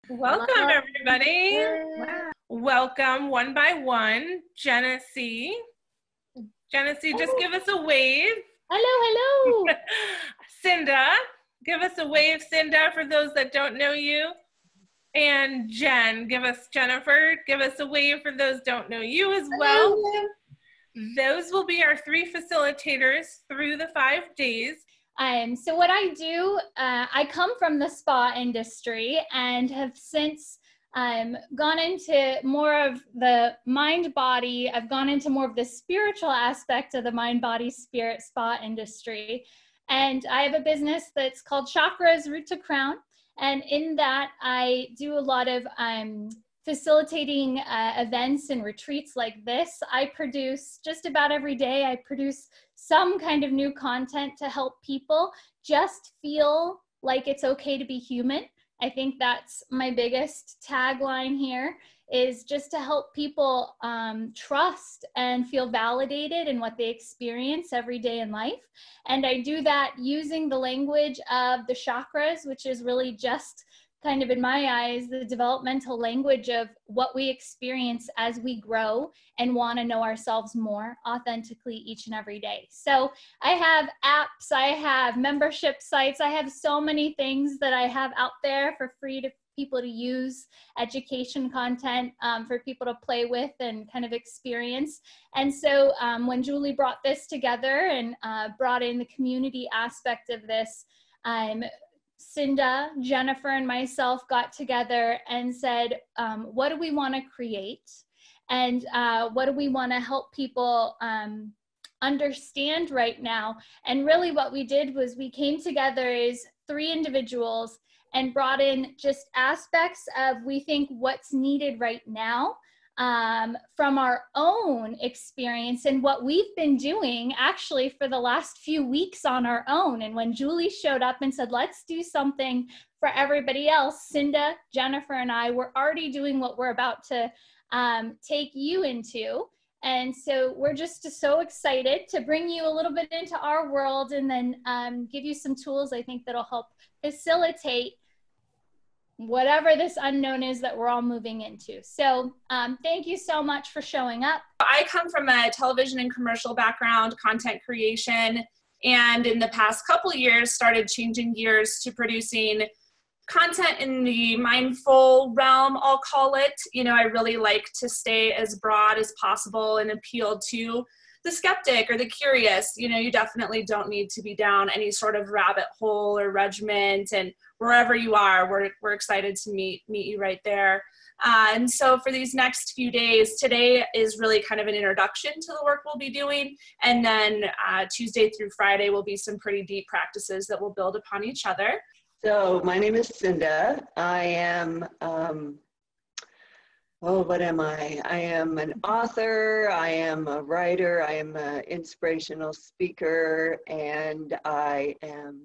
Welcome, everybody. Wow. Welcome one by one, Genesee. Genesee, just give us a wave. Hello, hello. Cinda, give us a wave, Cinda, for those that don't know you. And Jennifer, give us a wave for those don't know you as well. Hello. Those will be our 3 facilitators through the 5 days. So what I do, I come from the spa industry and have since gone into more of the mind-body. I've gone into more of the spiritual aspect of the mind-body-spirit spa industry. And I have a business that's called Chakras Root to Crown. And in that, I do a lot of facilitating events and retreats like this. I produce just about every day, I produce some kind of new content to help people just feel like it's okay to be human. I think that's my biggest tagline here, is just to help people trust and feel validated in what they experience every day in life. And I do that using the language of the chakras, which is really just kind of, in my eyes, the developmental language of what we experience as we grow and want to know ourselves more authentically each and every day. So I have apps, I have membership sites, I have so many things that I have out there for free to people to use, education content for people to play with and kind of experience. And so when Julie brought this together and brought in the community aspect of this, Cinda, Jennifer, and myself got together and said, what do we want to create? And what do we want to help people understand right now? And really what we did was we came together as 3 individuals and brought in just aspects of, we think, what's needed right now from our own experience and what we've been doing actually for the last few weeks on our own. And when Julie showed up and said, let's do something for everybody else, Cinda, Jennifer, and I were already doing what we're about to take you into. And so we're just so excited to bring you a little bit into our world and then give you some tools I think that'll help facilitate whatever this unknown is that we're all moving into. So thank you so much for showing up. I come from a television and commercial background, content creation, and in the past couple of years started changing gears to producing content in the mindful realm, I'll call it. You know, I really like to stay as broad as possible and appeal to the skeptic or the curious. You know, you definitely don't need to be down any sort of rabbit hole or regiment, and wherever you are, we're excited to meet you right there. And so for these next few days, today is really kind of an introduction to the work we'll be doing. And then Tuesday through Friday will be some pretty deep practices that will build upon each other. So my name is Cinda. I am, what am I? I am an author, I am a writer, I am an inspirational speaker, and I am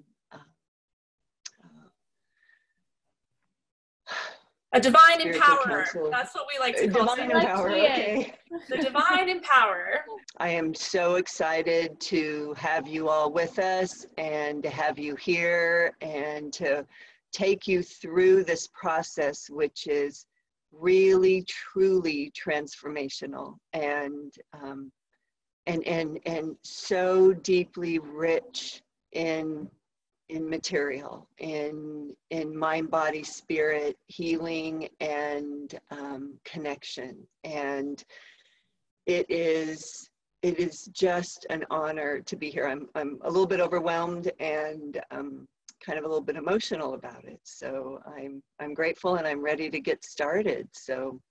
a divine empowerer. That's what we like to call it. Divine empowerer, okay. The divine empowerer. I am so excited to have you all with us and to have you here and to take you through this process, which is really, truly transformational and so deeply rich in material, in mind, body, spirit, healing, and connection. And it is just an honor to be here. I'm a little bit overwhelmed and kind of a little bit emotional about it. So I'm grateful and I'm ready to get started. So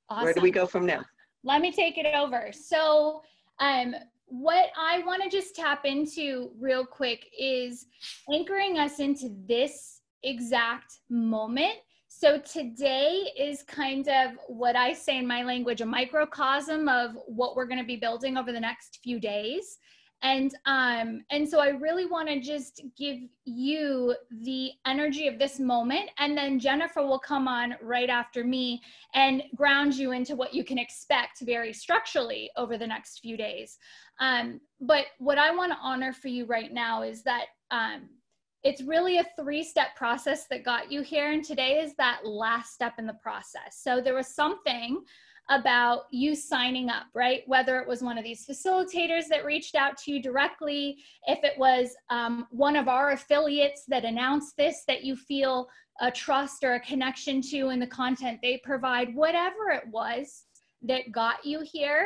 awesome. Where do we go from now? Let me take it over. So what I want to just tap into real quick is anchoring us into this exact moment. So today is kind of what I say in my language, a microcosm of what we're going to be building over the next few days. And so I really want to just give you the energy of this moment, and then Jennifer will come on right after me and ground you into what you can expect very structurally over the next few days. But what I want to honor for you right now is that it's really a 3-step process that got you here. And today is that last step in the process. So there was something about you signing up, right? Whether it was one of these facilitators that reached out to you directly, if it was one of our affiliates that announced this, that you feel a trust or a connection to in the content they provide, whatever it was that got you here,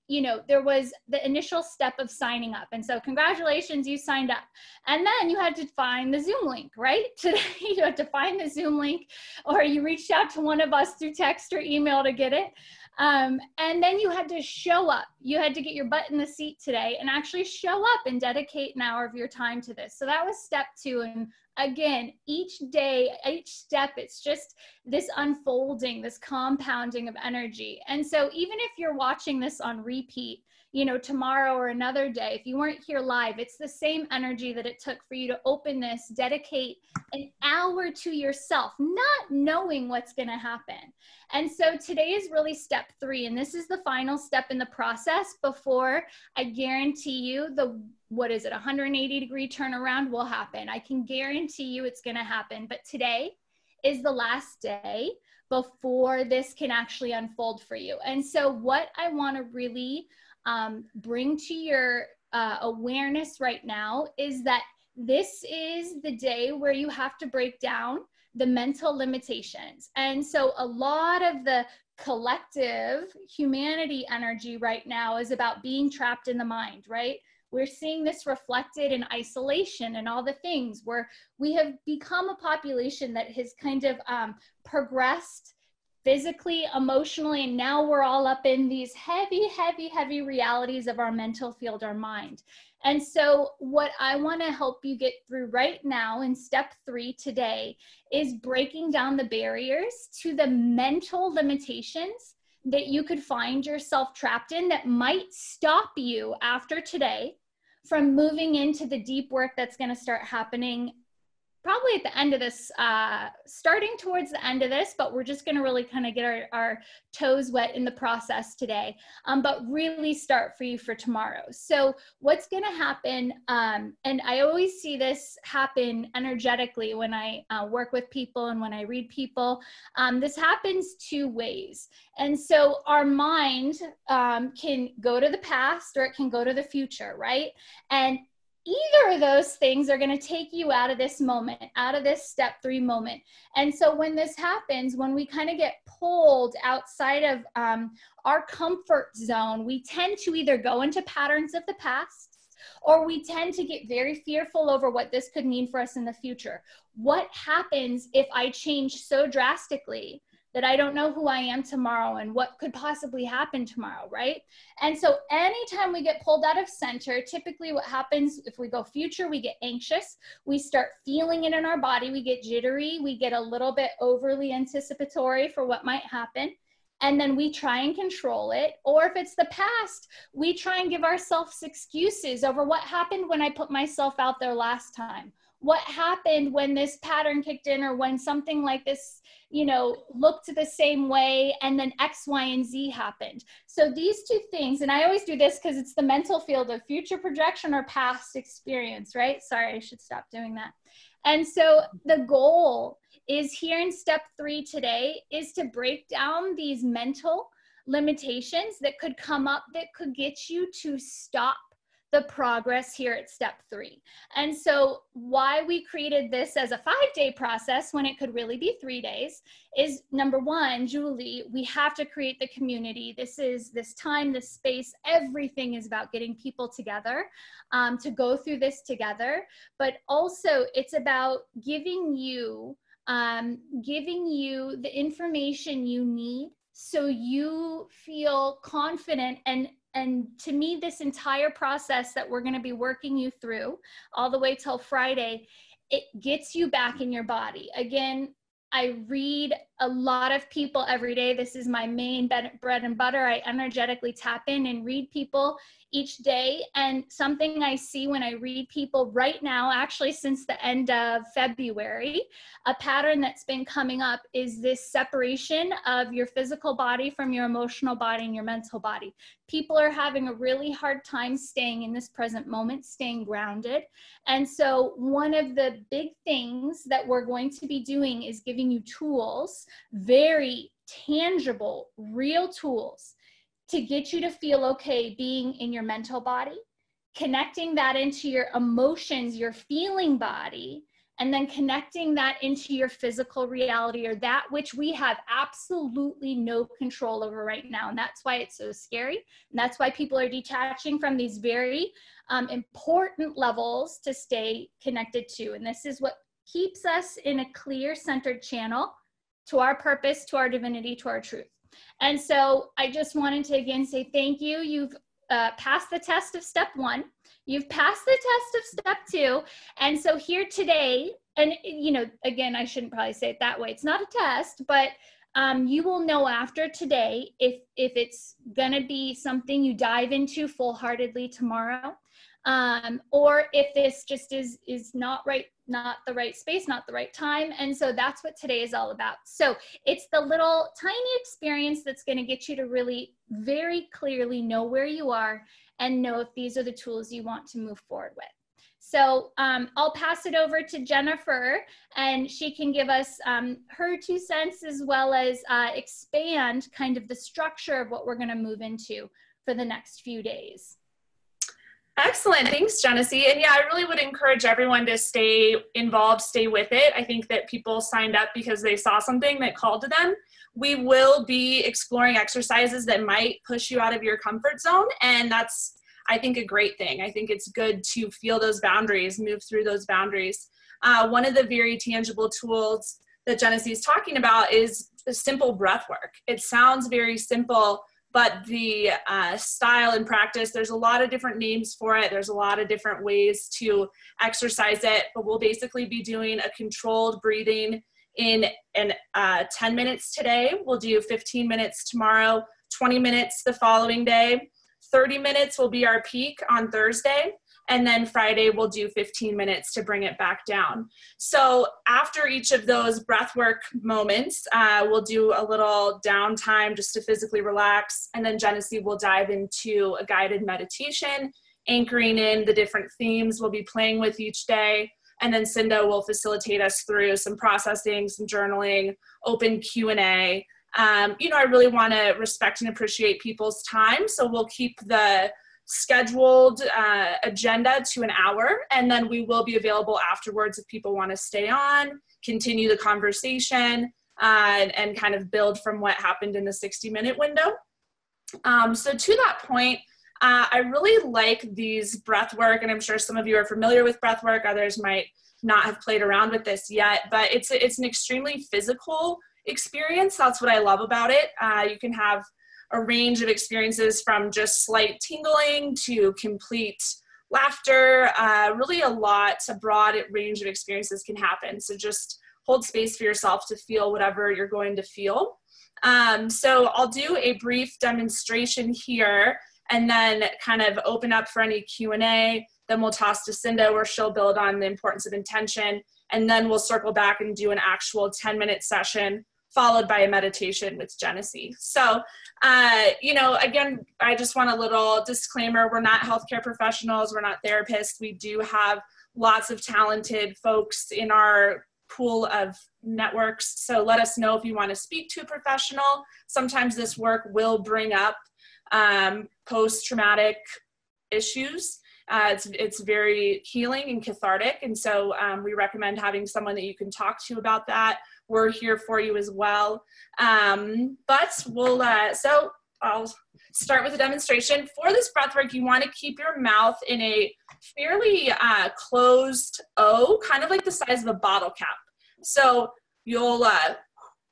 you know, there was the initial step of signing up. And so congratulations, you signed up. And then you had to find the Zoom link, right? Today you had to find the Zoom link, or you reached out to one of us through text or email to get it. And then you had to show up. You had to get your butt in the seat today and actually show up and dedicate an hour of your time to this. So that was step 2. And again, each day, each step, it's just this unfolding, this compounding of energy. And so even if you're watching this on repeat, you know, tomorrow or another day, if you weren't here live, it's the same energy that it took for you to open this, dedicate an hour to yourself, not knowing what's going to happen. And so today is really step 3, and this is the final step in the process before I guarantee you the, what is it, 180-degree turnaround will happen. I can guarantee you it's going to happen. But today is the last day before this can actually unfold for you. And so what I want to really bring to your awareness right now is that this is the day where you have to break down the mental limitations. And so a lot of the collective humanity energy right now is about being trapped in the mind, right? We're seeing this reflected in isolation and all the things where we have become a population that has kind of progressed physically, emotionally, and now we're all up in these heavy, heavy, heavy realities of our mental field, our mind. And so what I want to help you get through right now in step 3 today is breaking down the barriers to the mental limitations that you could find yourself trapped in that might stop you after today from moving into the deep work that's going to start happening probably at the end of this, starting towards the end of this, but we're just going to really kind of get our toes wet in the process today, but really start for you for tomorrow. So what's going to happen, and I always see this happen energetically when I work with people and when I read people, this happens 2 ways. And so our mind can go to the past or it can go to the future, right? And either of those things are going to take you out of this moment, out of this step 3 moment. And so when this happens, when we kind of get pulled outside of our comfort zone, we tend to either go into patterns of the past, or we tend to get very fearful over what this could mean for us in the future. What happens if I change so drastically that I don't know who I am tomorrow and what could possibly happen tomorrow, right? And so anytime we get pulled out of center, typically what happens if we go future, we get anxious, we start feeling it in our body, we get jittery, we get a little bit overly anticipatory for what might happen. And then we try and control it. Or if it's the past, we try and give ourselves excuses over what happened when I put myself out there last time. What happened when this pattern kicked in, or when something like this, you know, looked the same way and then X, Y, and Z happened. So these 2 things, and I always do this because it's the mental field of future projection or past experience, right? Sorry, I should stop doing that. And so the goal is here in step 3 today is to break down these mental limitations that could come up that could get you to stop the progress here at step 3. And so why we created this as a 5-day process when it could really be 3 days is, number 1, Julie, we have to create the community. This is this time, this space, everything is about getting people together to go through this together. But also it's about giving you the information you need so you feel confident. And to me, this entire process that we're going to be working you through all the way till Friday, it gets you back in your body. Again, I read a lot of people every day. This is my main bread and butter. I energetically tap in and read people each day. And something I see when I read people right now, actually since the end of February, a pattern that's been coming up is this separation of your physical body from your emotional body and your mental body. people are having a really hard time staying in this present moment, staying grounded. And so one of the big things that we're going to be doing is giving you tools, very tangible, real tools, to get you to feel okay being in your mental body, connecting that into your emotions, your feeling body, and then connecting that into your physical reality, or that which we have absolutely no control over right now. And that's why it's so scary. And that's why people are detaching from these very important levels to stay connected to. And this is what keeps us in a clear, centered channel to our purpose, to our divinity, to our truth. And so I just wanted to again say thank you. You've passed the test of step 1. You've passed the test of step 2. And so here today, and you know, again, I shouldn't probably say it that way. It's not a test, but you will know after today if it's gonna be something you dive into full-heartedly tomorrow, or if this just is not right, not the right space, not the right time. And so that's what today is all about. So it's the little tiny experience that's going to get you to really very clearly know where you are and know if these are the tools you want to move forward with. So I'll pass it over to Jennifer, and she can give us her 2 cents, as well as expand kind of the structure of what we're going to move into for the next few days. Excellent. Thanks, Genesee. And yeah, I really would encourage everyone to stay involved, stay with it. I think that people signed up because they saw something that called to them. We will be exploring exercises that might push you out of your comfort zone. And that's, I think, a great thing. I think it's good to feel those boundaries, move through those boundaries. One of the very tangible tools that Genesee is talking about is simple breath work. It sounds very simple, but the style and practice, there's a lot of different names for it. There's a lot of different ways to exercise it, but we'll basically be doing a controlled breathing in 10 minutes today. We'll do 15 minutes tomorrow, 20 minutes the following day. 30 minutes will be our peak on Thursday. And then Friday, we'll do 15 minutes to bring it back down. So after each of those breathwork moments, we'll do a little downtime just to physically relax. And then Genesee will dive into a guided meditation, anchoring in the different themes we'll be playing with each day. And then Cinda will facilitate us through some processing, some journaling, open Q&A. You know, I really want to respect and appreciate people's time. So we'll keep the scheduled agenda to an hour, and then we will be available afterwards if people want to stay on, continue the conversation, and kind of build from what happened in the 60-minute window. So to that point, I really like these breath work, and I'm sure some of you are familiar with breath work. Others might not have played around with this yet, but it's an extremely physical experience. That's what I love about it. You can have a range of experiences from just slight tingling to complete laughter. Really a broad range of experiences can happen. So just hold space for yourself to feel whatever you're going to feel. So I'll do a brief demonstration here and then kind of open up for any Q&A. Then we'll toss to Cinda where she'll build on the importance of intention. And then we'll circle back and do an actual 10-minute session followed by a meditation with Genesee. So, you know, again, I just want a little disclaimer. We're not healthcare professionals. We're not therapists. We do have lots of talented folks in our pool of networks. So let us know if you want to speak to a professional. Sometimes this work will bring up post-traumatic issues. It's very healing and cathartic. And so we recommend having someone that you can talk to about that. We're here for you as well. But we'll, so I'll start with a demonstration. For this breathwork, you want to keep your mouth in a fairly closed O, kind of like the size of a bottle cap. So you'll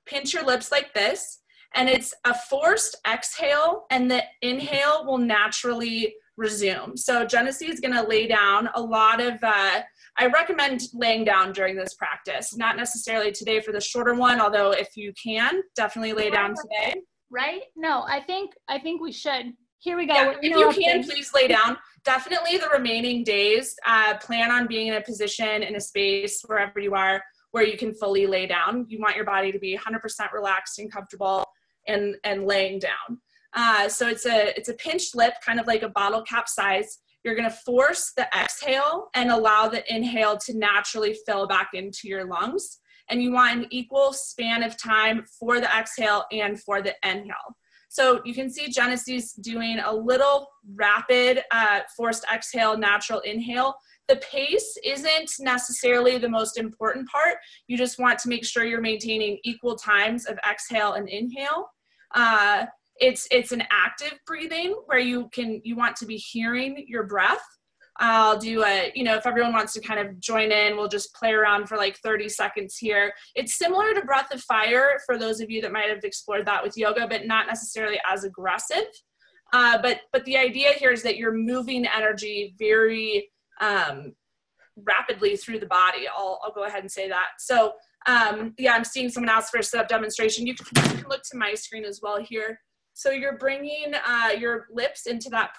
pinch your lips like this, and it's a forced exhale, and the inhale will naturally resume. So Genesee is going to lay down a lot of, I recommend laying down during this practice, not necessarily today for the shorter one, although if you can, definitely lay down today. Right? No, I think we should. Here we go. Yeah, if you can, please lay down. Definitely the remaining days, plan on being in a position, in a space, wherever you are, where you can fully lay down. You want your body to be 100% relaxed and comfortable and laying down. So it's a pinched lip, kind of like a bottle cap size. You're going to force the exhale and allow the inhale to naturally fill back into your lungs. And you want an equal span of time for the exhale and for the inhale. So you can see Genesis doing a little rapid forced exhale, natural inhale. The pace isn't necessarily the most important part. You just want to make sure you're maintaining equal times of exhale and inhale. It's an active breathing where you want to be hearing your breath. I'll do if everyone wants to kind of join in, we'll just play around for like 30 seconds here. It's similar to Breath of Fire for those of you that might have explored that with yoga, but not necessarily as aggressive. But the idea here is that you're moving energy very rapidly through the body. I'll go ahead and say that. So I'm seeing someone else for a sit-up demonstration. You can look to my screen as well here. So you're bringing your lips into that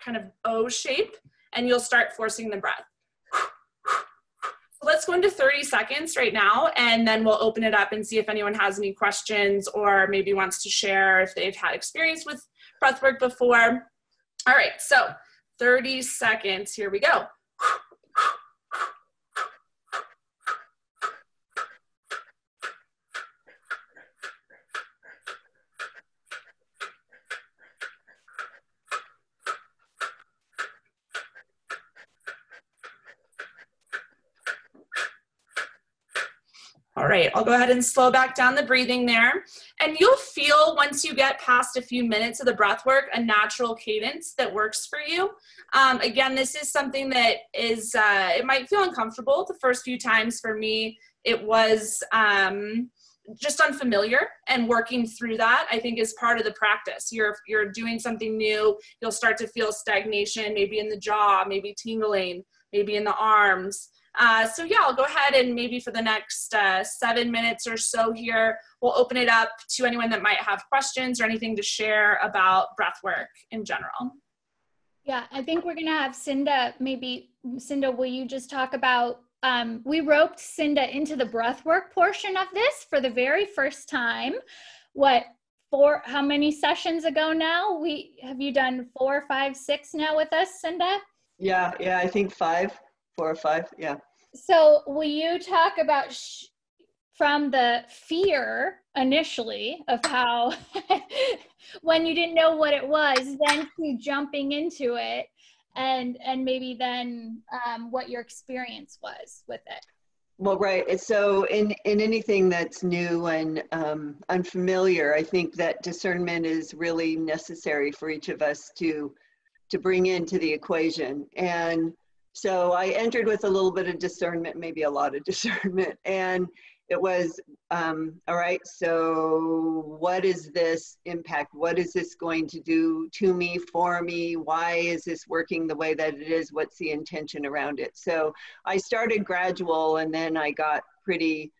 kind of O shape, and you'll start forcing the breath. So let's go into 30 seconds right now, and then we'll open it up and see if anyone has any questions or maybe wants to share if they've had experience with breathwork before. All right, so 30 seconds, here we go. All right, I'll go ahead and slow back down the breathing there. And you'll feel once you get past a few minutes of the breath work, a natural cadence that works for you. Again, this is something that is, it might feel uncomfortable the first few times. For me, it was just unfamiliar, and working through that, I think, is part of the practice. You're doing something new, you'll start to feel stagnation, maybe in the jaw, maybe tingling, maybe in the arms. So yeah, I'll go ahead and maybe for the next 7 minutes or so here, we'll open it up to anyone that might have questions or anything to share about breath work in general. Yeah, I think we're gonna have Cinda, maybe Cinda, will you just talk about, we roped Cinda into the breath work portion of this for the very first time. How many sessions ago now? Have you done 4, 5, 6 now with us, Cinda? Yeah, I think 4 or 5, yeah. So will you talk about from the fear initially of how when you didn't know what it was, then to jumping into it, and maybe then what your experience was with it? Well, right. So in anything that's new and unfamiliar, I think that discernment is really necessary for each of us to bring into the equation. And so I entered with a little bit of discernment, maybe a lot of discernment, and it was, all right, so what is this impact? What is this going to do to me, for me? Why is this working the way that it is? What's the intention around it? So I started gradual, and then I got pretty,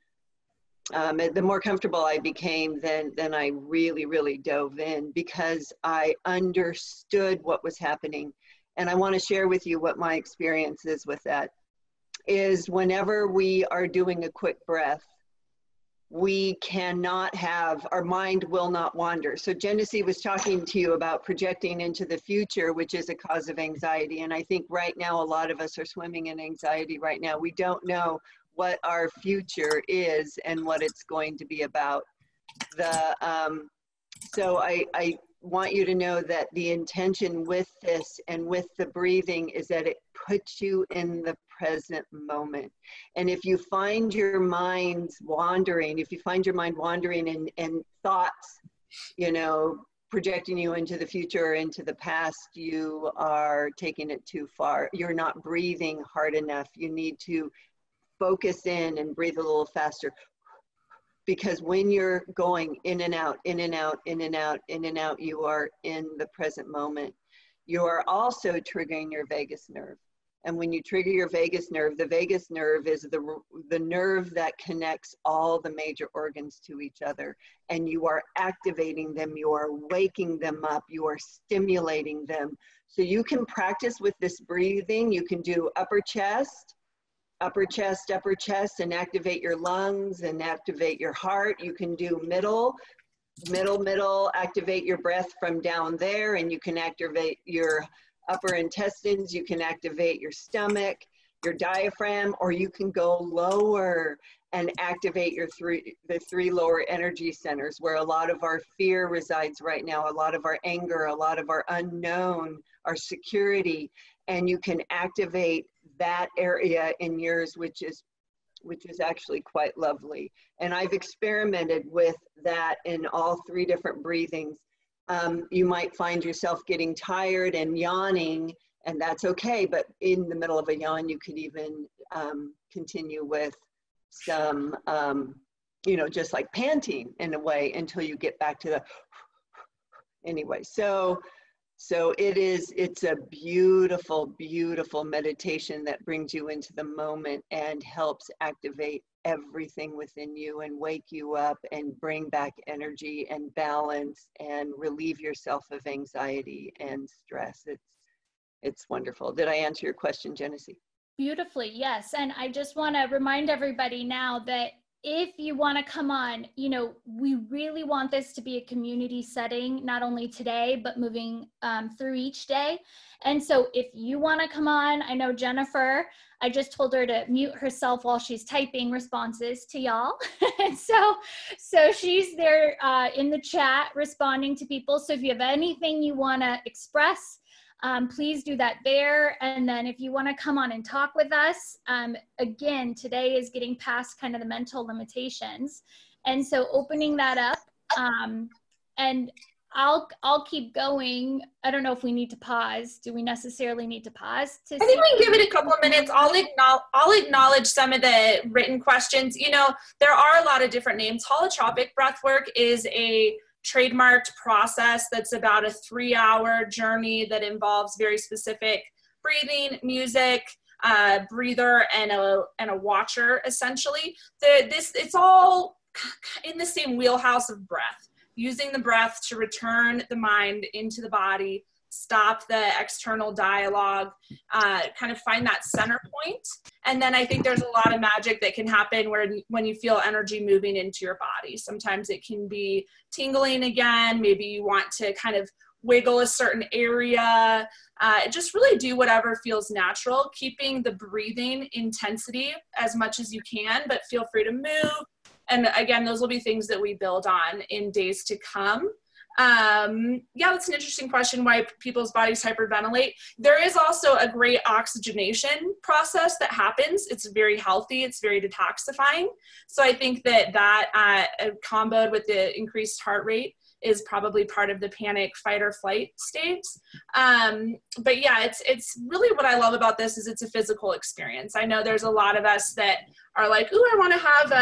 the more comfortable I became, then I really, really dove in because I understood what was happening. And I want to share with you what my experience is with that, is whenever we are doing a quick breath, we cannot have, our mind will not wander. So Genesee was talking to you about projecting into the future, which is a cause of anxiety. And I think right now, a lot of us are swimming in anxiety right now. We don't know what our future is and what it's going to be about. So I want you to know that the intention with this and with the breathing is that it puts you in the present moment. And if you find your mind wandering, and thoughts, projecting you into the future or into the past, you are taking it too far. You're not breathing hard enough. You need to focus in and breathe a little faster. Because when you're going in and out, in and out, in and out, in and out, you are in the present moment. You are also triggering your vagus nerve. And when you trigger your vagus nerve, the vagus nerve is the nerve that connects all the major organs to each other. And you are activating them, you are waking them up, you are stimulating them. So you can practice with this breathing. You can do upper chest, and activate your lungs and activate your heart. You can do middle, middle, activate your breath from down there, and you can activate your upper intestines, you can activate your stomach, your diaphragm, or you can go lower and activate the three lower energy centers where a lot of our fear resides right now, a lot of our anger, a lot of our unknown, our security, and you can activate that area in yours, which is actually quite lovely. And I've experimented with that in all three different breathings. You might find yourself getting tired and yawning, and that's okay, but in the middle of a yawn, you could even continue with some, you know, just like panting in a way until you get back to the, anyway. So it's a beautiful, beautiful meditation that brings you into the moment and helps activate everything within you and wake you up and bring back energy and balance and relieve yourself of anxiety and stress. It's wonderful. Did I answer your question, Genesee? Beautifully, yes. And I just want to remind everybody now that if you want to come on, you know, we really want this to be a community setting, not only today, but moving through each day. And so if you want to come on, I know Jennifer, I just told her to mute herself while she's typing responses to y'all. And so she's there in the chat responding to people. So if you have anything you want to express, please do that there. And then if you want to come on and talk with us, again, today is getting past kind of the mental limitations. And so opening that up, and I'll keep going. I don't know if we need to pause. Do we necessarily need to pause? I think we can give it a couple of minutes. I'll acknowledge some of the written questions. You know, there are a lot of different names. Holotropic breathwork is a trademarked process that's about a 3-hour journey that involves very specific breathing, music, breather, and a watcher, essentially. It's all in the same wheelhouse of breath, using the breath to return the mind into the body, stop the external dialogue, kind of find that center point. And then I think there's a lot of magic that can happen when you feel energy moving into your body. Sometimes it can be tingling again. Maybe you want to kind of wiggle a certain area. Just really do whatever feels natural, keeping the breathing intensity as much as you can, but feel free to move. And again, those will be things that we build on in days to come. Yeah, that's an interesting question, why people's bodies hyperventilate. There is also a great oxygenation process that happens. It's very healthy. It's very detoxifying. So I think that comboed with the increased heart rate is probably part of the panic, fight, or flight states. But yeah, it's really what I love about this is it's a physical experience. I know there's a lot of us that are like, ooh, I want to have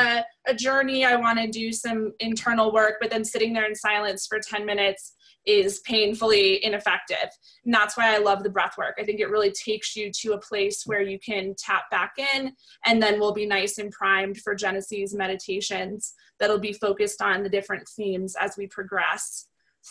a journey. I want to do some internal work, but then sitting there in silence for 10 minutes is painfully ineffective. And that's why I love the breath work. I think it really takes you to a place where you can tap back in, and then we'll be nice and primed for Genesee's meditations that'll be focused on the different themes as we progress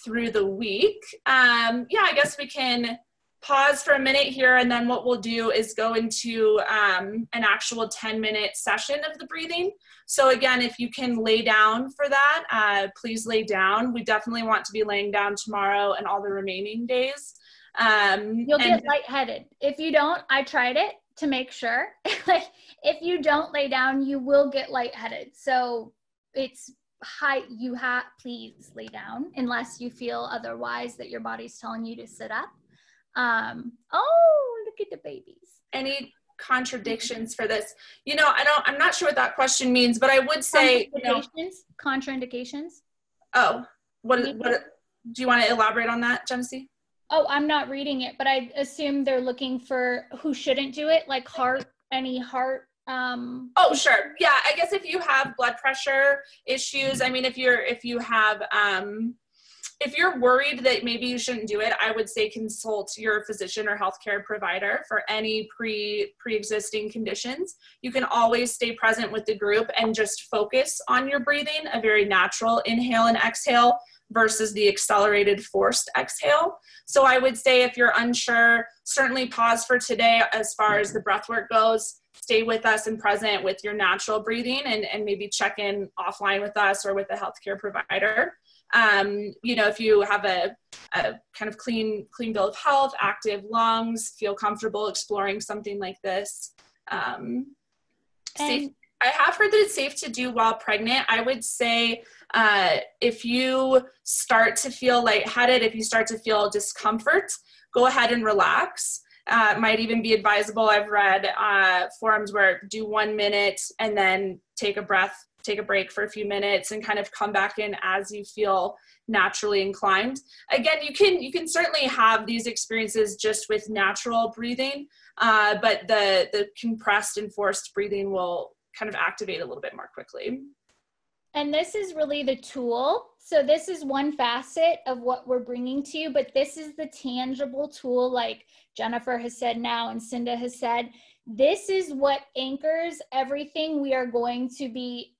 through the week. Yeah, I guess we can pause for a minute here, and then what we'll do is go into an actual 10-minute session of the breathing. So again, if you can lay down for that, please lay down. We definitely want to be laying down tomorrow and all the remaining days. You'll get lightheaded. If you don't, I tried it to make sure. Like, if you don't lay down, you will get lightheaded. So it's please lay down unless you feel otherwise that your body's telling you to sit up. Oh, look at the babies. Any contradictions for this? You know, I'm not sure what that question means, but I would say, contraindications. Oh, what do you want to elaborate on that, Genesee? Oh, I'm not reading it, but I assume they're looking for who shouldn't do it, like any heart. Oh, sure. Yeah. I guess if you have blood pressure issues, I mean, if you're worried that maybe you shouldn't do it, I would say consult your physician or healthcare provider for any pre-existing conditions. You can always stay present with the group and just focus on your breathing, a very natural inhale and exhale versus the accelerated forced exhale. So I would say if you're unsure, certainly pause for today as far as the breath work goes. Stay with us and present with your natural breathing, and maybe check in offline with us or with a healthcare provider. You know, if you have a kind of clean bill of health, active lungs, feel comfortable exploring something like this. Safe. I have heard that it's safe to do while pregnant. I would say if you start to feel lightheaded, if you start to feel discomfort, go ahead and relax. It might even be advisable. I've read forums where do 1 minute and then take a breath, take a break for a few minutes and kind of come back in as you feel naturally inclined. Again, you can certainly have these experiences just with natural breathing, but the compressed and forced breathing will kind of activate a little bit more quickly. And this is really the tool. So this is one facet of what we're bringing to you, but this is the tangible tool, like Jennifer has said now and Cinda has said. This is what anchors everything we are going to be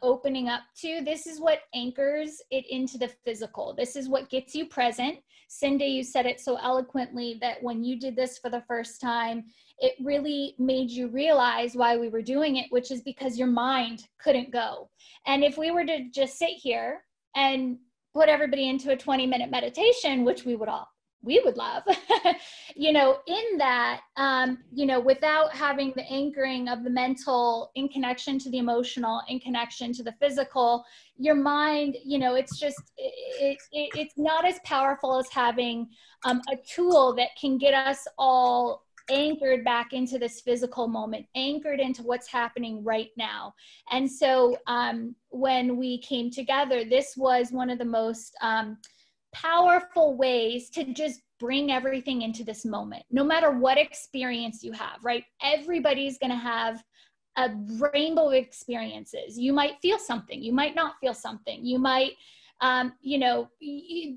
opening up to. This is what anchors it into the physical. This is what gets you present. Cinda, you said it so eloquently that when you did this for the first time, it really made you realize why we were doing it, which is because your mind couldn't go. And if we were to just sit here and put everybody into a 20-minute meditation, which we would love, you know, in that, you know, without having the anchoring of the mental in connection to the emotional, in connection to the physical, your mind, you know, it's just, it's not as powerful as having a tool that can get us all anchored back into this physical moment, anchored into what's happening right now. And so when we came together, this was one of the most powerful ways to just bring everything into this moment, no matter what experience you have, right? Everybody's going to have a rainbow of experiences. You might feel something, you might not feel something, you might, you know,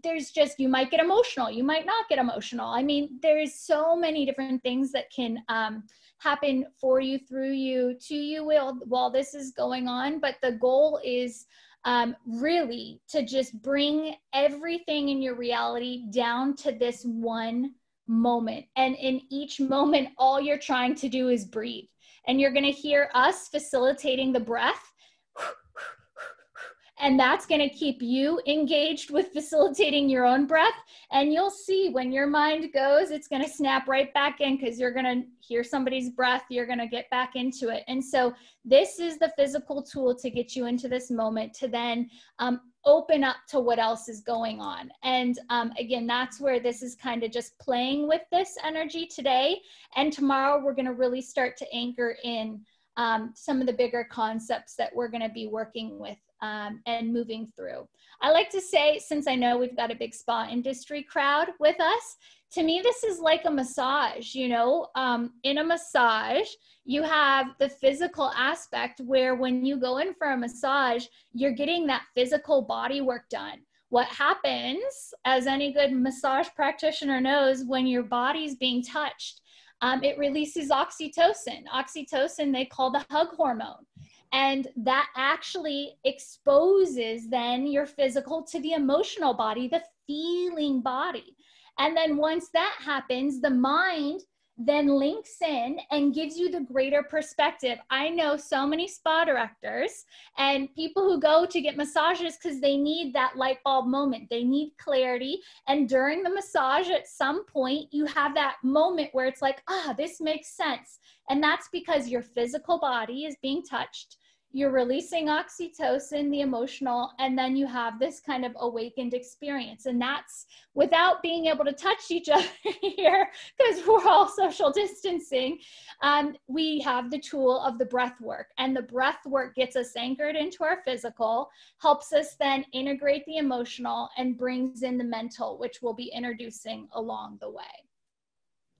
there's just, you might get emotional, you might not get emotional. I mean, there's so many different things that can happen for you, through you, to you while this is going on. But the goal is really to just bring everything in your reality down to this one moment. And in each moment, all you're trying to do is breathe. And you're going to hear us facilitating the breath. And that's going to keep you engaged with facilitating your own breath. And you'll see when your mind goes, it's going to snap right back in, because you're going to hear somebody's breath. You're going to get back into it. And so this is the physical tool to get you into this moment, to then open up to what else is going on. And again, that's where this is kind of just playing with this energy today. And tomorrow we're going to really start to anchor in some of the bigger concepts that we're going to be working with and moving through. I like to say, since I know we've got a big spa industry crowd with us, to me, this is like a massage. You know, in a massage, you have the physical aspect where when you go in for a massage, you're getting that physical body work done. What happens, as any good massage practitioner knows, when your body's being touched, it releases oxytocin. Oxytocin, they call the hug hormone. And that actually exposes then your physical to the emotional body, the feeling body. And then once that happens, the mind then links in and gives you the greater perspective. I know so many spa directors and people who go to get massages because they need that light bulb moment. They need clarity. And during the massage, at some point, you have that moment where it's like, this makes sense. And that's because your physical body is being touched. You're releasing oxytocin, the emotional, and then you have this kind of awakened experience. And that's without being able to touch each other here, because we're all social distancing. We have the tool of the breath work, and the breath work gets us anchored into our physical, helps us then integrate the emotional, and brings in the mental, which we'll be introducing along the way.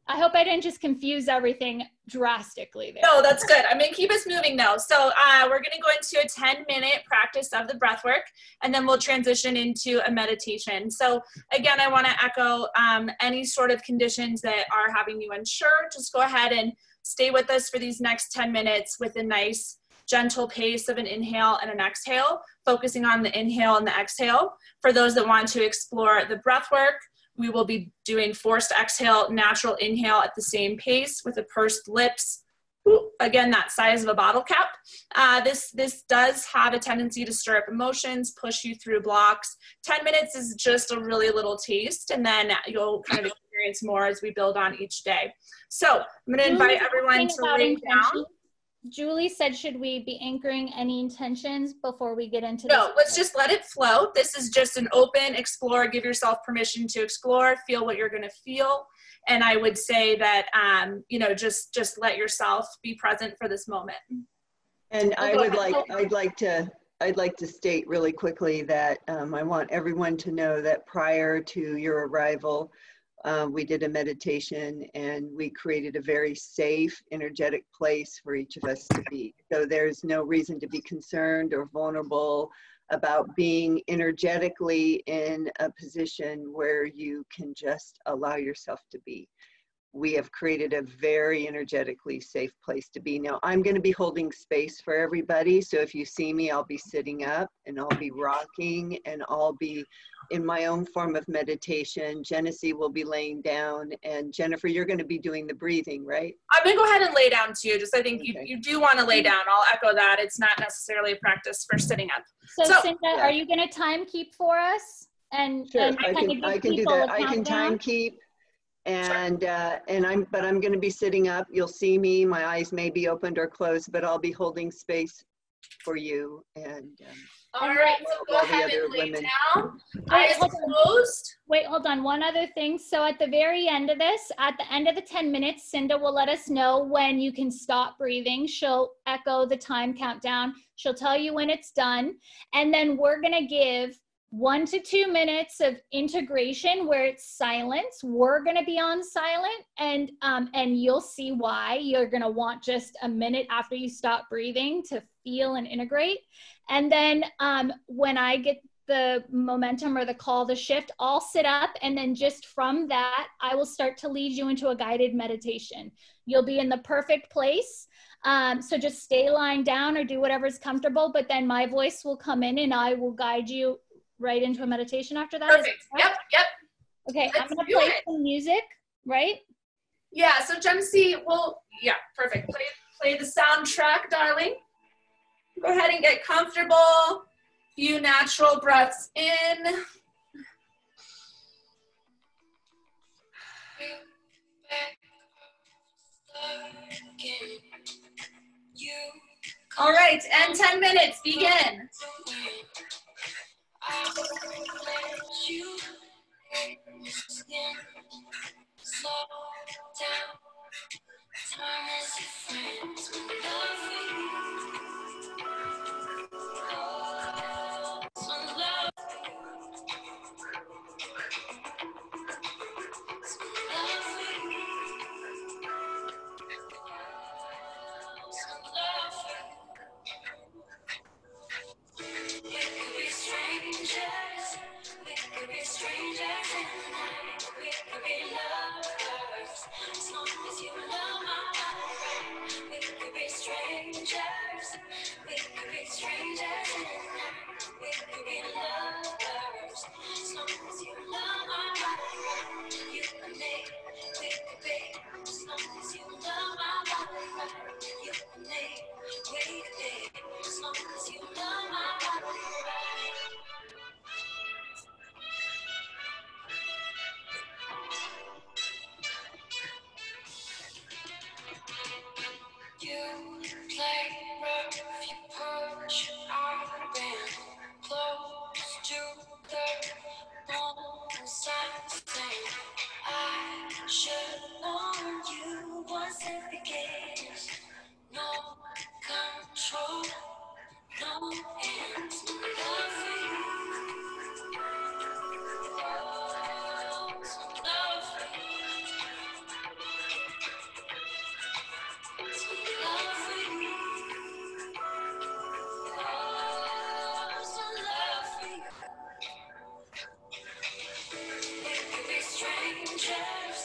I hope I didn't just confuse everything drastically there. No, that's good. I'm going to keep us moving now. So we're going to go into a 10-minute practice of the breath work, and then we'll transition into a meditation. So again, I want to echo any sort of conditions that are having you unsure. Just go ahead and stay with us for these next 10 minutes with a nice gentle pace of an inhale and an exhale, focusing on the inhale and the exhale. For those that want to explore the breath work, we will be doing forced exhale, natural inhale at the same pace with the pursed lips, again, that size of a bottle cap. This does have a tendency to stir up emotions, push you through blocks. 10 minutes is just a really little taste, and then you'll kind of experience more as we build on each day. So I'm going to invite everyone to lay down. Julie said, should we be anchoring any intentions before we get into No, let's just let it flow. This is just an open, explore, give yourself permission to explore, feel what you're going to feel. And I would say that, you know, just let yourself be present for this moment. And I'd like to state really quickly that I want everyone to know that prior to your arrival, we did a meditation and we created a very safe, energetic place for each of us to be. So there's no reason to be concerned or vulnerable about being energetically in a position where you can just allow yourself to be. We have created a very energetically safe place to be. Now, I'm going to be holding space for everybody. So if you see me, I'll be sitting up and I'll be rocking and I'll be in my own form of meditation. Genesee will be laying down, and Jennifer, you're going to be doing the breathing, right? I'm going to go ahead and lay down too. Just I think you do want to lay down. I'll echo that. It's not necessarily a practice for sitting up. So Cinda, are you going to time keep for us? And, sure, and I can do that. I can time keep. And I'm going to be sitting up. You'll see me. My eyes may be opened or closed, but I'll be holding space for you. And all right, so go ahead and lay down. Eyes closed. Wait, hold on. One other thing. So at the very end of this, at the end of the 10 minutes, Cinda will let us know when you can stop breathing. She'll echo the time countdown. She'll tell you when it's done. And then we're going to give 1 to 2 minutes of integration where it's silence. We're going to be on silent, and you'll see why. You're going to want just a minute after you stop breathing to feel and integrate. And then when I get the momentum or the call to shift, I'll sit up, and then just from that, I will start to lead you into a guided meditation. You'll be in the perfect place. So just stay lying down or do whatever's comfortable, but then my voice will come in and I will guide you right into a meditation after that. Perfect. Yep. Okay, I'm gonna play some music, right? Yeah, so Genesee, well, yeah, perfect. Play the soundtrack, darling. Go ahead and get comfortable. Few natural breaths in. All right, and 10 minutes, begin. I will let you slow down. Time as your friends will love you. Oh, some love you. Some love you. Oh, some love you. We could be strangers. We could be strangers in the night. We could be lovers. As long as you love my body. We could be strangers. We could be strangers in the night. We could be lovers. As long as you love my body. You and me. We could be. As long as you love my body. You and me. We could be. As long as you love my body. You play rough, you push, I've been close to the bone side thing. I should warn you once it begins. No control, no hands, no love for you. Oh, some love for you. Some love for you. Oh, some love for you. We could be strangers.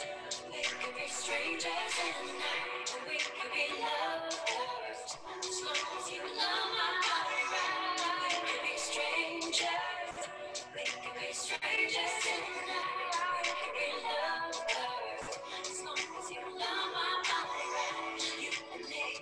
We could be strangers in the night. We could be lovers. As long as you love my body right. We could be strangers. We could be strangers in the night. We could be lovers. As long as you love my body right. You and me.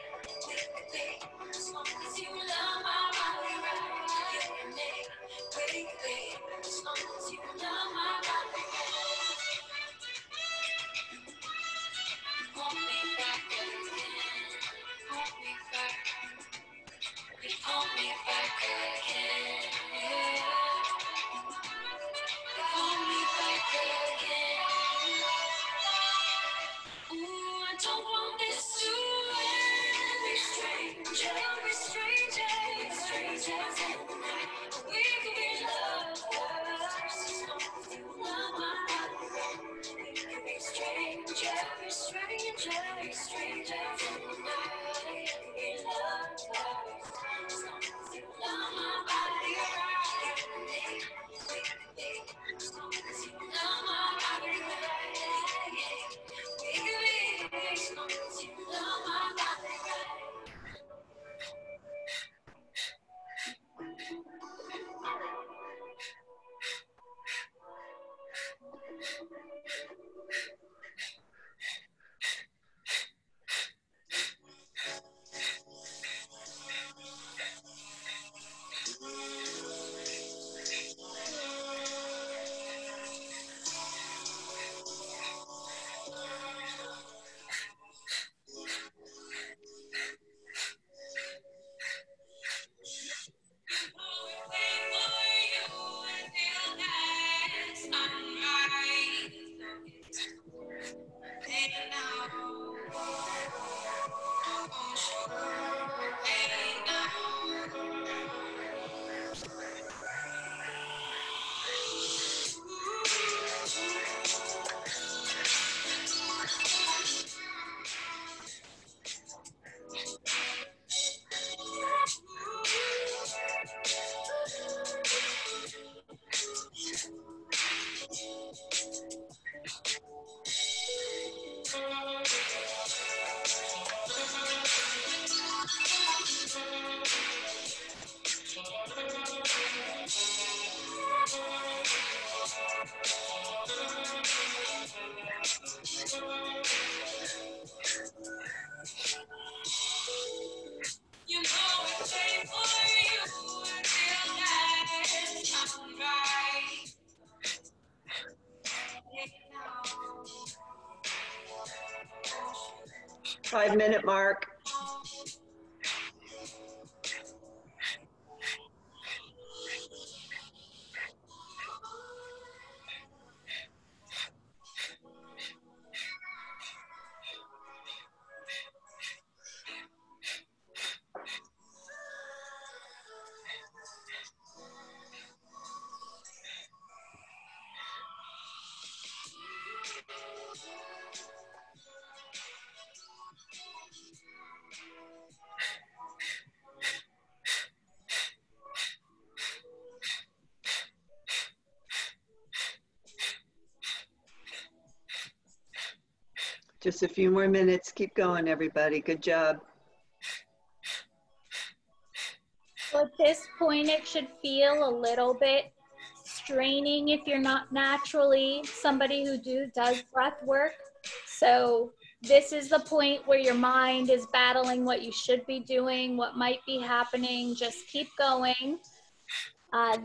Five-minute mark. Just a few more minutes. Keep going, everybody. Good job. So at this point, it should feel a little bit straining if you're not naturally somebody who does breath work. So this is the point where your mind is battling what you should be doing, what might be happening. Just keep going.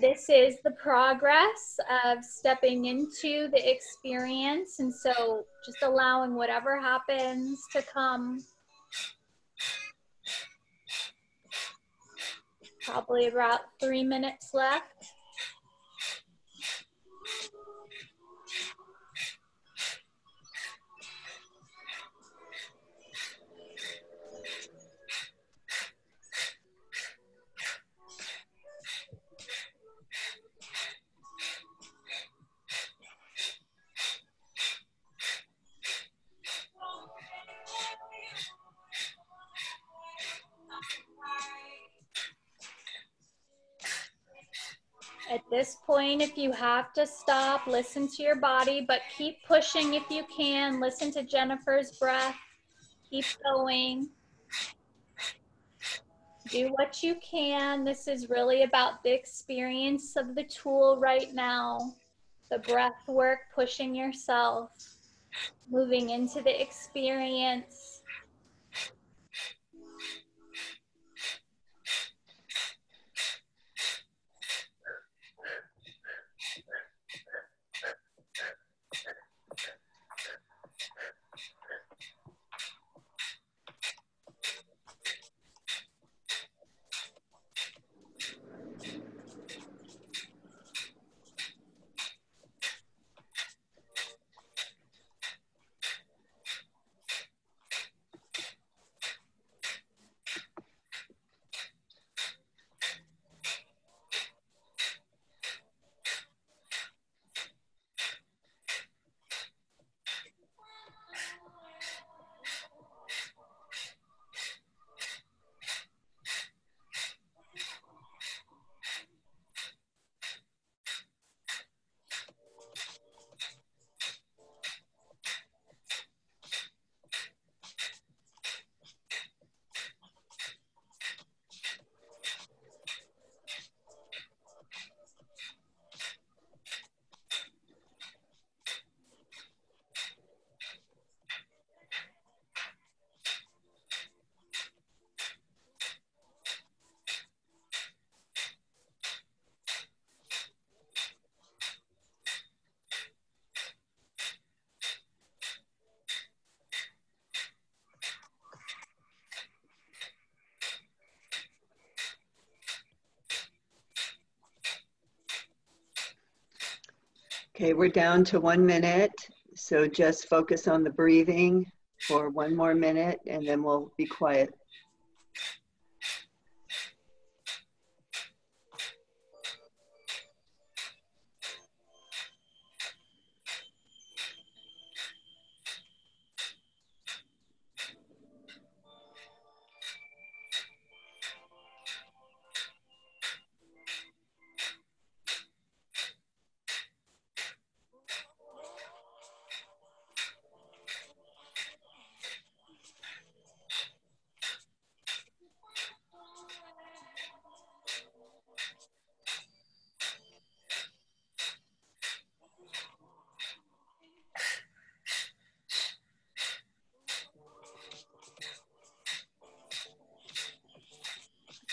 This is the progress of stepping into the experience. And so just allowing whatever happens to come. Probably about 3 minutes left. At this point, if you have to stop, listen to your body, but keep pushing if you can. Listen to Jennifer's breath. Keep going. Do what you can. This is really about the experience of the tool right now. The breath work, pushing yourself, moving into the experience. Okay, we're down to 1 minute. So just focus on the breathing for 1 more minute and then we'll be quiet.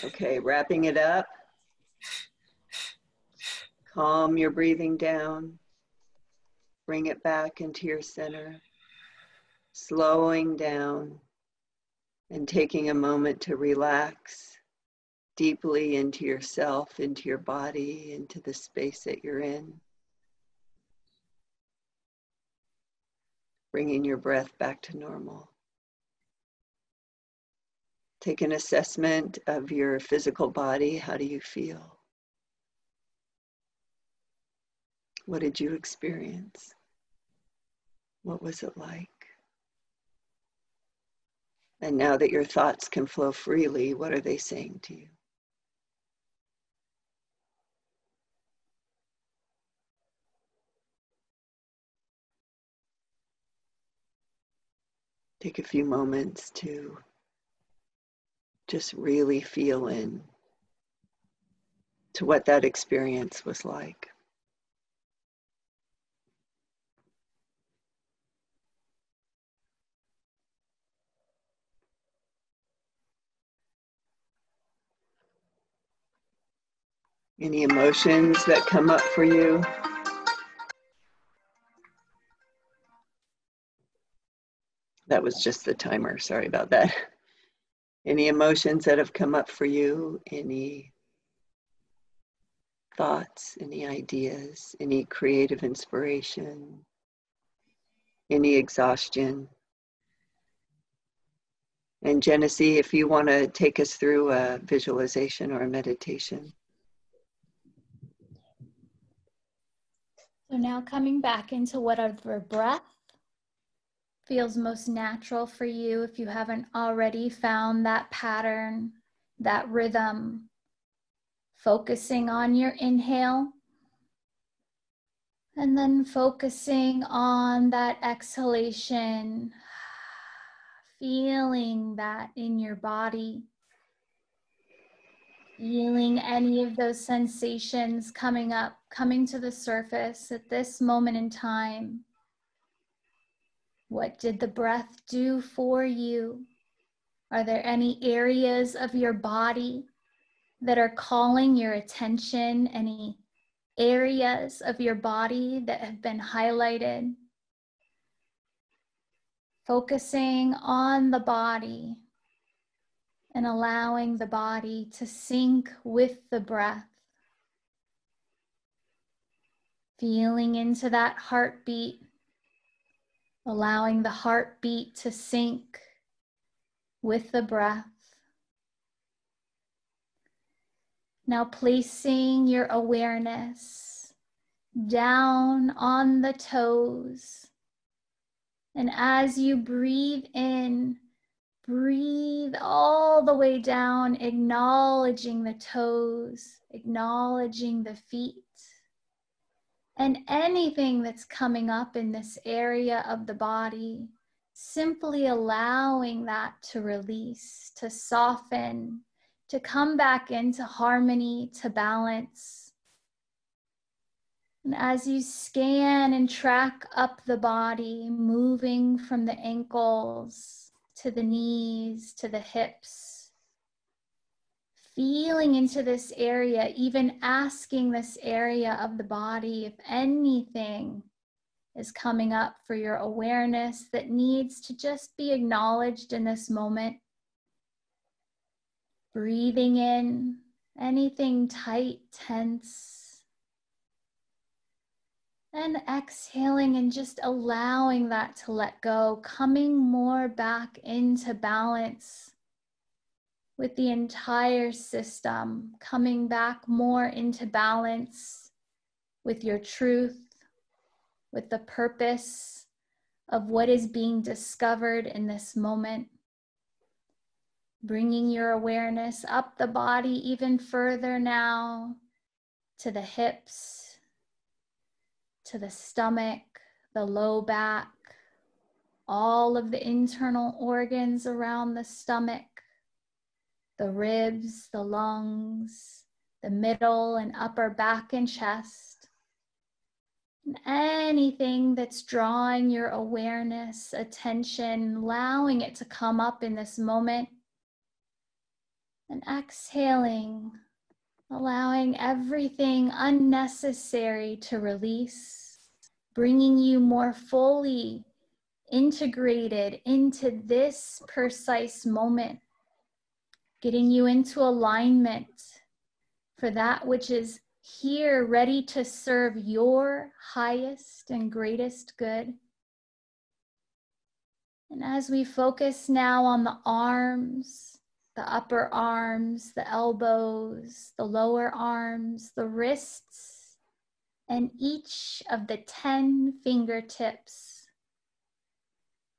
Okay, wrapping it up. Calm your breathing down. Bring it back into your center. Slowing down and taking a moment to relax deeply into yourself, into your body, into the space that you're in. Bringing your breath back to normal. Take an assessment of your physical body. How do you feel? What did you experience? What was it like? And now that your thoughts can flow freely, what are they saying to you? Take a few moments to just really feel in to what that experience was like. Any emotions that come up for you? That was just the timer, sorry about that. Any emotions that have come up for you? Any thoughts, any ideas, any creative inspiration, any exhaustion? And Genesee, if you want to take us through a visualization or a meditation. So now coming back into whatever breath feels most natural for you. If you haven't already found that pattern, that rhythm, focusing on your inhale and then focusing on that exhalation, feeling that in your body, feeling any of those sensations coming up, coming to the surface at this moment in time. What did the breath do for you? Are there any areas of your body that are calling your attention? Any areas of your body that have been highlighted? Focusing on the body and allowing the body to sync with the breath. Feeling into that heartbeat, allowing the heartbeat to sync with the breath. Now placing your awareness down on the toes. And as you breathe in, breathe all the way down, acknowledging the toes, acknowledging the feet, and anything that's coming up in this area of the body, simply allowing that to release, to soften, to come back into harmony, to balance. And as you scan and track up the body, moving from the ankles to the knees, to the hips, feeling into this area, even asking this area of the body if anything is coming up for your awareness that needs to just be acknowledged in this moment. Breathing in anything tight, tense, And exhaling and just allowing that to let go, coming more back into balance with the entire system, coming back more into balance with your truth, with the purpose of what is being discovered in this moment. Bringing your awareness up the body even further now to the hips, to the stomach, the low back, all of the internal organs around the stomach, the ribs, the lungs, the middle and upper back and chest. And anything that's drawing your awareness, attention, allowing it to come up in this moment. And exhaling, allowing everything unnecessary to release, bringing you more fully integrated into this precise moment, getting you into alignment for that which is here, ready to serve your highest and greatest good. And as we focus now on the arms, the upper arms, the elbows, the lower arms, the wrists, and each of the 10 fingertips,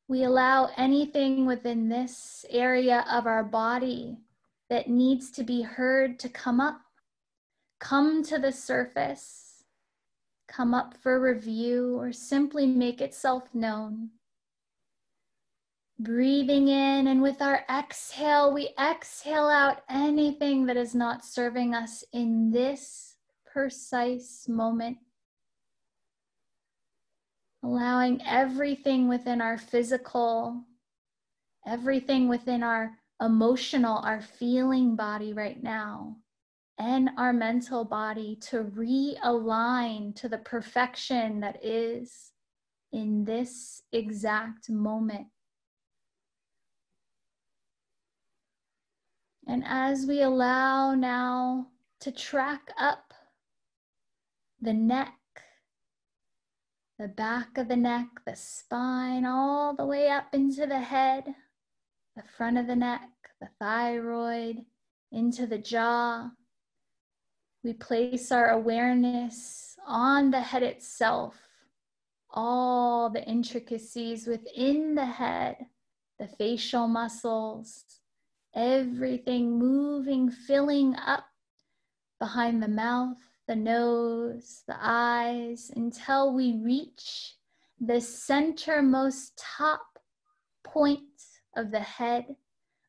we allow anything within this area of our body that needs to be heard to come up, come to the surface, come up for review, or simply make itself known. Breathing in, and with our exhale, we exhale out anything that is not serving us in this precise moment. Allowing everything within our physical, everything within our emotional, our feeling body right now, and our mental body to realign to the perfection that is in this exact moment. And as we allow now to track up the neck, the back of the neck, the spine, all the way up into the head, the front of the neck, the thyroid, into the jaw, we place our awareness on the head itself, all the intricacies within the head, the facial muscles, everything moving, filling up behind the mouth, the nose, the eyes, until we reach the centermost top point of the head,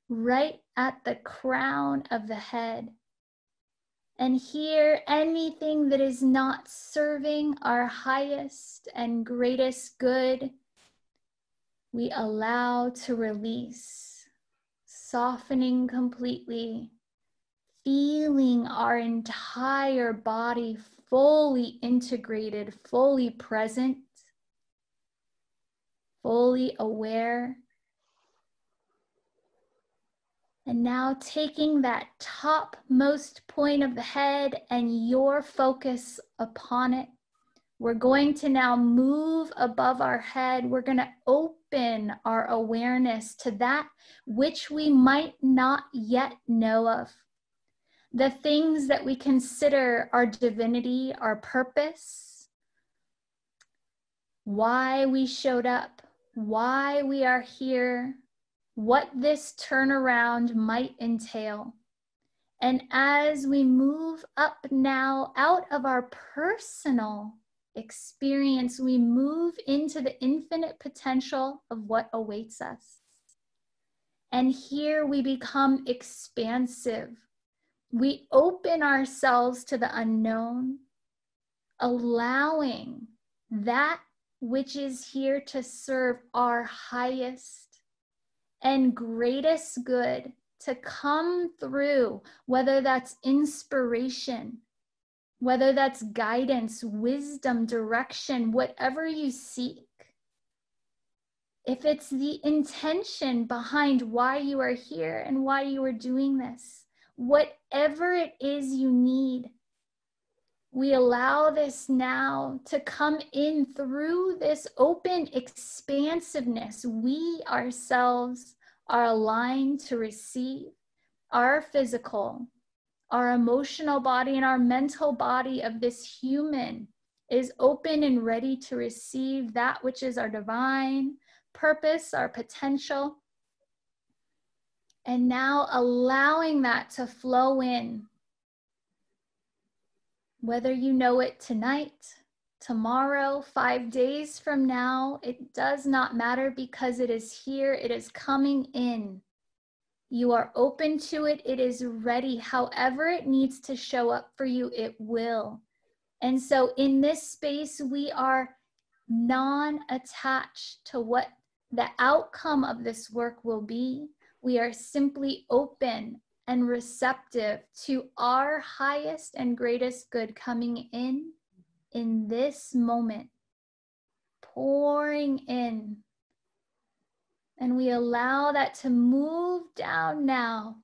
right at the crown of the head. And here, anything that is not serving our highest and greatest good, we allow to release, softening completely, feeling our entire body fully integrated, fully present, fully aware. And now taking that topmost point of the head and your focus upon it, we're going to now move above our head. We're going to open our awareness to that which we might not yet know of. The things that we consider our divinity, our purpose, why we showed up, why we are here, what this turnaround might entail. And as we move up now out of our personal experience, we move into the infinite potential of what awaits us. And here we become expansive. We open ourselves to the unknown, allowing that which is here to serve our highest and greatest good to come through, whether that's inspiration, whether that's guidance, wisdom, direction, whatever you seek. If it's the intention behind why you are here and why you are doing this, whatever it is you need, We allow this now to come in through this open expansiveness. We ourselves are aligned to receive our physical, our emotional body, and our mental body of this human is open and ready to receive that which is our divine purpose, our potential. And now allowing that to flow in. Whether you know it tonight, tomorrow, 5 days from now, it does not matter because it is here, it is coming in. You are open to it, it is ready. However it needs to show up for you, it will. And so in this space, we are non-attached to what the outcome of this work will be. We are simply open and receptive to our highest and greatest good coming in this moment, pouring in. And we allow that to move down now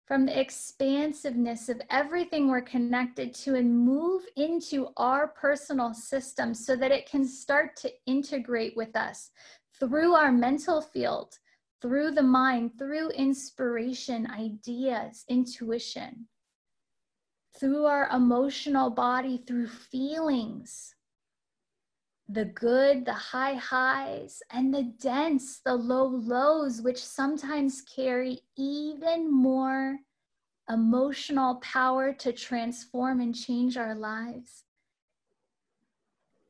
from the expansiveness of everything we're connected to and move into our personal system so that it can start to integrate with us through our mental field, through the mind, through inspiration, ideas, intuition, through our emotional body, through feelings, the good, the high highs, and the dense, the low lows, which sometimes carry even more emotional power to transform and change our lives.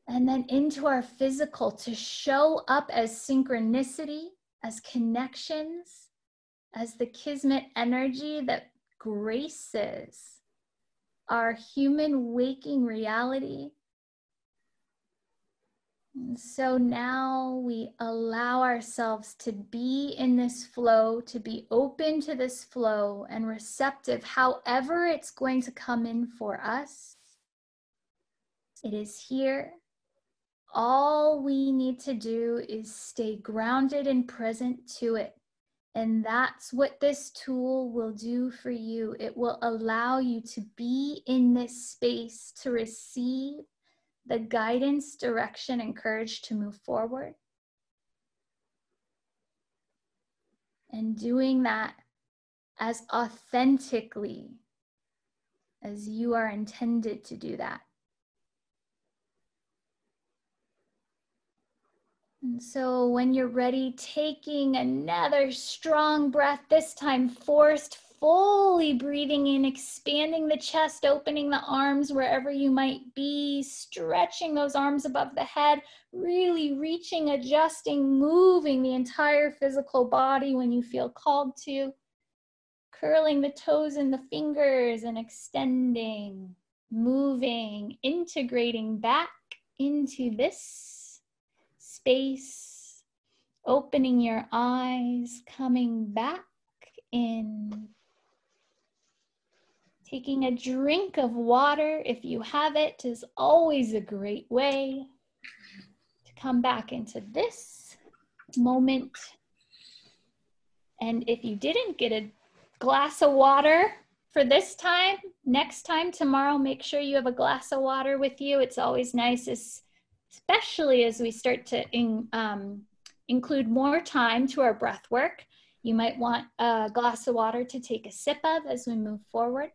And then into our physical to show up as synchronicity, as connections, as the Kismet energy that graces our human waking reality. And so now we allow ourselves to be in this flow, to be open to this flow and receptive, however it's going to come in for us. It is here. All we need to do is stay grounded and present to it. And that's what this tool will do for you. It will allow you to be in this space to receive the guidance, direction, and courage to move forward. And doing that as authentically as you are intended to do that. And so when you're ready, taking another strong breath, this time forced, fully breathing in, expanding the chest, opening the arms wherever you might be, stretching those arms above the head, really reaching, adjusting, moving the entire physical body when you feel called to, curling the toes and the fingers and extending, moving, integrating back into this space, opening your eyes, coming back in, taking a drink of water if you have it is always a great way to come back into this moment. And if you didn't get a glass of water for this time, next time, tomorrow, make sure you have a glass of water with you. It's always nice, especially as we start to include more time to our breath work. You might want a glass of water to take a sip of as we move forward.